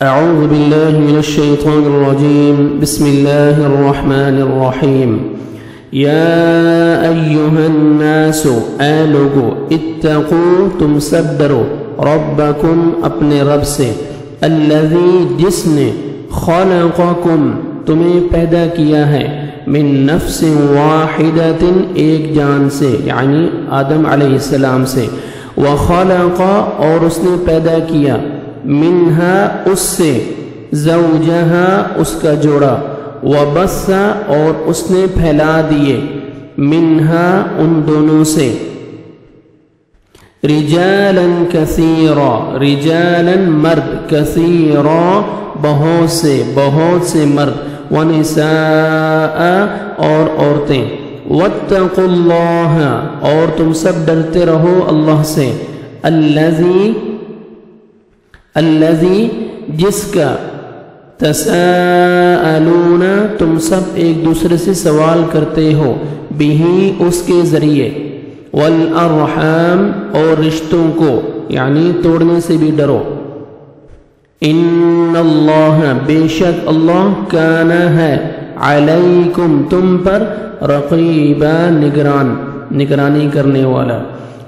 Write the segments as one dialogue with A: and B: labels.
A: أعوذ بالله من الشيطان الرجيم بسم الله الرحمن الرحيم يا أيها الناس اے لوگو اتقوا تم سب ڈرو ربکم اپنے رب سے الذی جس نے خلقکم تمہیں پیدا کیا ہے من نفس واحدۃ ایک جان سے یعنی آدم علیہ السلام سے وخلق اور اس نے پیدا کیا منہا اس سے زوجہا اس کا جوڑا وبث اور اس نے پھیلا دیے منہا ان دونوں سے رجالا کثیرا رجالا مرد کثیرا بہت سے مرد ونساء اور عورتیں واتقوا اللہ اور تم سب ڈرتے رہو اللہ سے الذی جس کا تساءلون تم سب ایک دوسرے سے سوال کرتے ہو بہی اس کے ذریعے والارحام اور رشتوں کو یعنی توڑنے سے بھی ڈرو ان اللہ بے شک اللہ کان ہے علیکم تم پر رقیبا نگرانی کرنے والا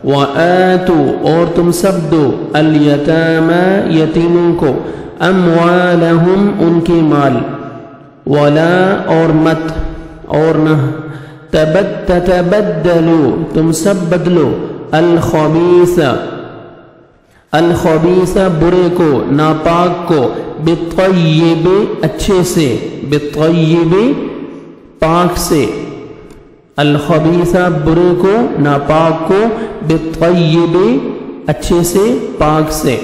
A: وآتوا اور تم سب دو الیتامی یتیموں کو اموالہم ان کے مال ولا اور مت اور نہ تتبدلوا تم سب بدلو الخبیث برے کو ناپاک کو بالطیب اچھے سے بالطیب پاک سے الخبیث برے کو ناپاک کو بالطیب اچھے سے پاک سے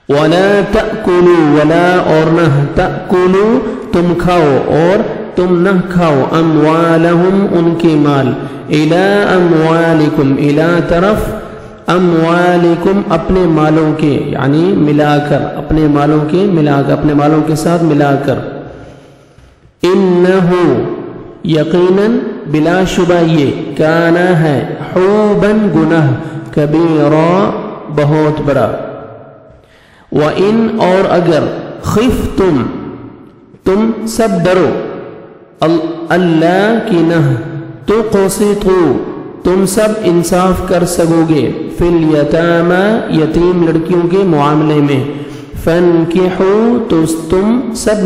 A: ولا تأکلوا ولا اور نہ تأکلوا تم کھاؤ اور تم نہ کھاؤ اموالہم ان کے مال الی اموالکم الی طرف اموالکم اپنے مالوں کے یعنی ملا کر اپنے مالوں کے ساتھ ملا کر انہو یقیناً بلا شبہ یہ کانا ہے حوباً گناہ کبیرا بہت بڑا وَإِنْ اور اگر خفتم تم سب ڈرو اللہ کی نہ تو قسطوا تم سب انصاف کر سکو گے فی الیتامی یتیم لڑکیوں کے معاملے میں فانکحوا تو تم سب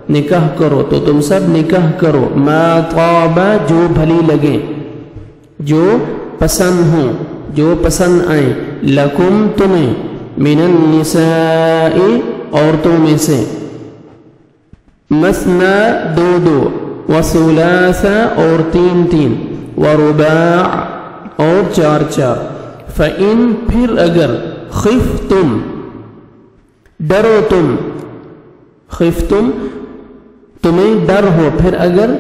A: نکاح کرو تو تم سب نکاح کرو ما طاب جو بھلی لگے جو پسند ہوں جو پسند آئیں لکم تمہیں من النساء عورتوں میں سے مثنا دو وثلاث اور تین ورباع اور چار فإن پھر اگر خفتم ڈرو خفتم تمہیں ڈر ہو پھر اگر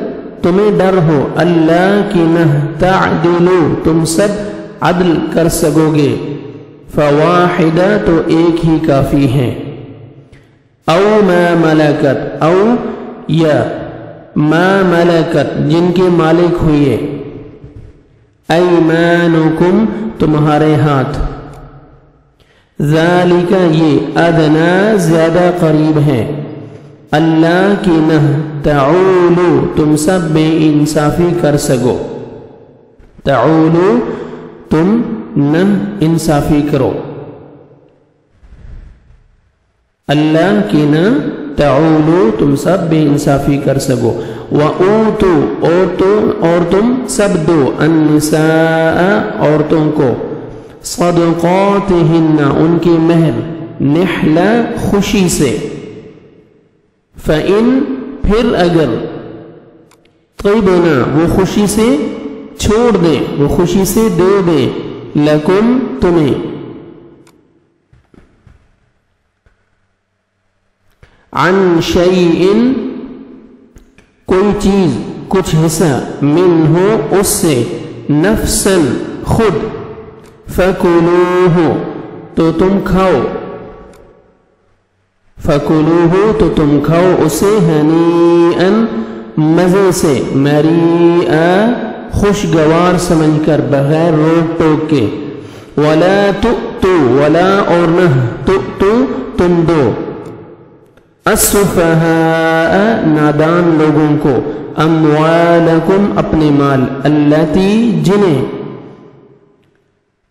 A: تمہیں ڈر ہو اللہ کی نہ تعدلو تم سب عدل کر سکو گے فواحدہ تو ایک ہی کافی ہے او ما ملکت او یا ما ملکت جن کے مالک ہوئے ایمانکم تمہارے ہاتھ ذالک یہ ادنا زیادہ قریب ہے اللہ کی نہ تعولو تم سب بے انصافی کر سکو تعولو تم نہ انصافی کرو اللہ کی نہ تعولو تم سب بے انصافی کر سکو وَأُوتُوا اور تم سب دو النساء عورتوں کو صدقاتہن ان کی مہر نحلہ خوشی سے فَإِن پھر اگر طیبنا وہ خوشی سے چھوڑ دیں وہ خوشی سے دے دیں لکم تمہیں عن شیئن کوئی چیز کچھ حصہ منہ اس سے نفساً خود فکلوہ تو تم کھاؤ اسے ہنیئن مزے سے مریئا خوشگوار سمجھ کر بغیر روک ٹوک کے ولا تؤتو ولا اور نہ تؤتو تم دو السفہاء نادان لوگوں کو اموالکم اپنے مال التی جنہیں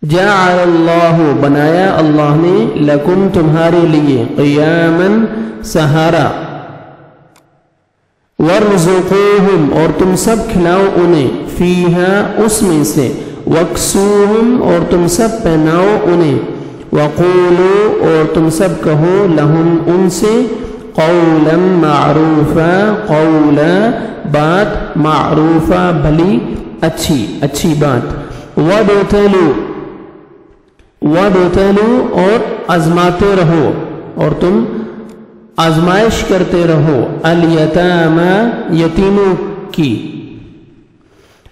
A: جعل اللہ بنایا اللہ نے لکم تمہارے لیے قیاما سہارا وارزقوہم اور تم سب کھلاؤ انہیں فیہا اس میں سے وکسوہم اور تم سب پہناؤ انہیں وقولو اور تم سب کہو لہم ان سے قولا معروفا قولا بات معروفا بھلی اچھی بات وابتلو اور آزماتے رہو اور تم آزمائش کرتے رہو الیتاما یتیموں کی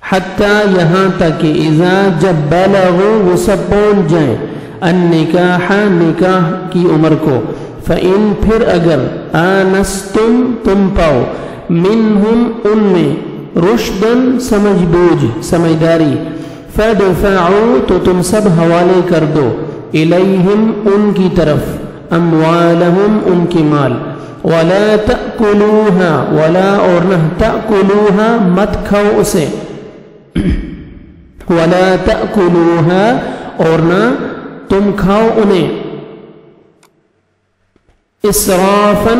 A: حتیٰ یہاں تک کہ اذا جب بلغوا وہ سب پہنچ جائیں النکاح نکاح کی عمر کو فَإِن پھر اگر آنستم تم پاؤ منہم ان میں رشدن سمجھ بوجھ سمجھداری فَدْفَعُوا تو تم سب حوالے کر دو الیہم ان کی طرف اموالہم ان کی مال وَلَا تَأْكُلُوهَا وَلَا اور نہ تَأْكُلُوهَا مت کھاؤ اسے وَلَا تَأْكُلُوهَا اور نہ تم کھاؤ انہیں اسرافاً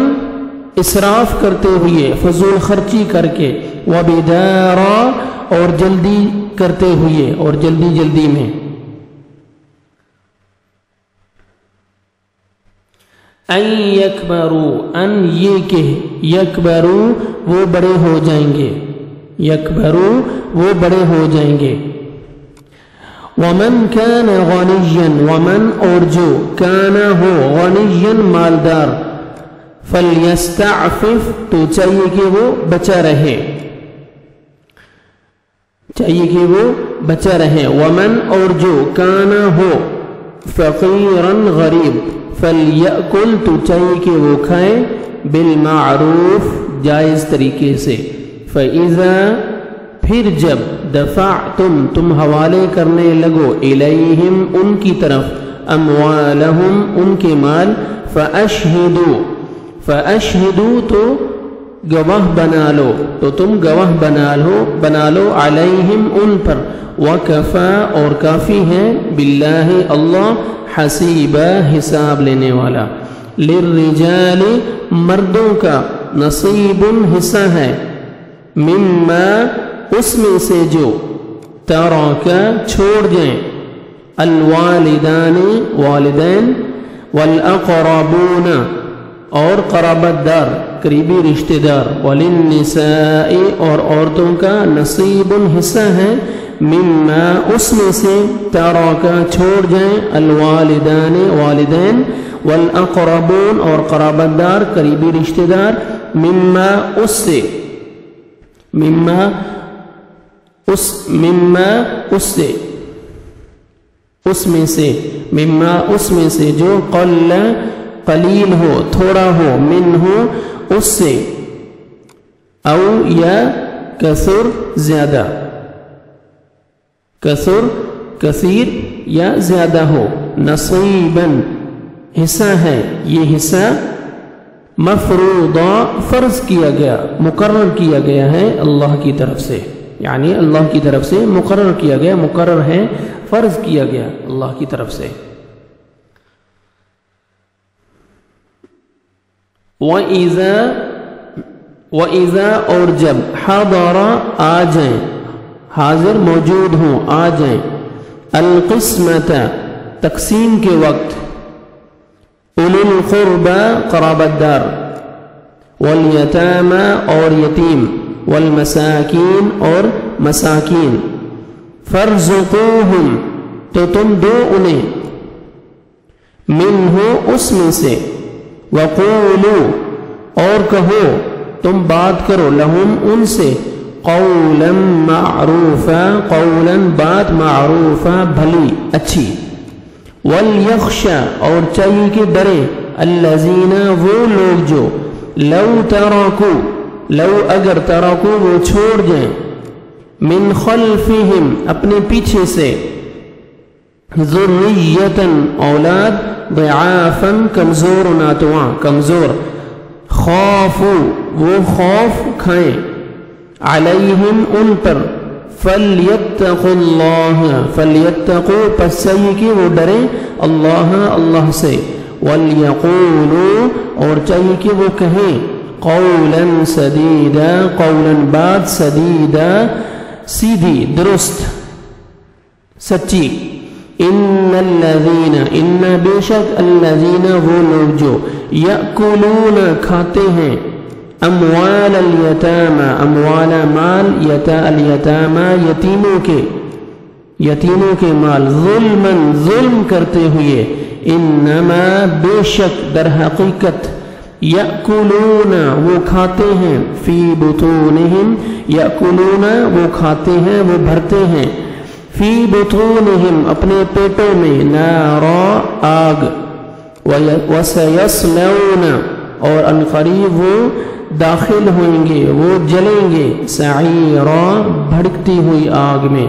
A: اسراف کرتے ہوئے فضول خرچی کر کے وبدارا اور جلدی کرتے ہوئے اور جلدی میں ان یکبروا ان یہ کہ یکبروا وہ بڑے ہو جائیں گے یکبروا وہ بڑے ہو جائیں گے ومن كان غنيا ومن اور جو كان ہو غنيا مالدار فليستعفف تو چاہیے کہ وہ بچا رہے ومن اور جو كان ہو فقيرا غریب فليأكل تو چاہیے کہ وہ کھائے بالمعروف جائز طریقے سے فإذا پھر جب دفعتم تم حوالے کرنے لگو الیہم ان کی طرف اموالہم ان کے مال فاشہدوا تو گواہ بنا لو تو تم گواہ بنا لو علیہم ان پر وکفا اور کافی ہے باللہ اللہ حسیبا حساب لینے والا للرجال مردوں کا نصیب حصہ ہے مما اس میں سے جو ترکا چھوڑ جائیں الوالدان والدین والاقربون اور قرابت دار قریبی رشتہ دار وللنساء اور عورتوں کا نصیب حصہ ہے مما اس میں سے ترکا چھوڑ جائیں الوالدان والدین والاقربون اور قرابت دار قریبی رشتہ دار مما اس میں سے جو قلیل ہو تھوڑا ہو منہ اس سے او یا کثر زیادہ کثیر یا زیادہ ہو نصیباً حصہ ہے یہ حصہ مفروضہ فرض کیا گیا مقرر کیا گیا ہے اللہ کی طرف سے یعنی اللہ کی طرف سے مقرر کیا گیا مقرر ہے فرض کیا گیا اللہ کی طرف سے وَإِذَا اور جب حضر آ جائیں حاضر موجود ہوں آ جائیں القسمت تقسیم کے وقت اولو القربى قرابت دار والیتامى اور یتیم والمساکین اور مساکین فارزقوہم تو تم دو انہیں منہ اس میں سے وقولو اور کہو تم بات کرو لہم ان سے قولا معروفا قولا بات معروفا بھلی اچھی وَلْيَخْشَى اور چاہیے کہ ڈرے الَّذِينَ وہ لوگ جو لو اگر ترکو وہ چھوڑ جائیں من خلفہم اپنے پیچھے سے ذریتن اولاد، ضعافن کمزور ناتواں کمزور، خوفو وہ خوف کھائیں، علیہم ان پر، فلیتقوا اللہ فلیتقوا پس چاہیے کہ وہ ڈریں اللہ اللہ سے، ولیقولوا اور چاہیے کہ وہ کہیں قولا سدیدا قولا بات، سدیدا سیدھی درست سچی، ان الذین ان بے شک الذین وہ لوگ جو یأکلون کھاتے ہیں، اموال الیتامى اموال مال، الیتامى یتیموں کے مال، ظلما ظلم کرتے ہوئے، انما بے شک در حقیقت، یأکلون وہ کھاتے ہیں، فی بطونہم یأکلون وہ کھاتے ہیں وہ بھرتے ہیں، فی بطونہم اپنے پیٹوں میں، نارا آگ، وسیصلون اور عنقریب وہ داخل ہوئیں گے وہ جلیں گے، سعیرا بھڑکتی ہوئی آگ میں۔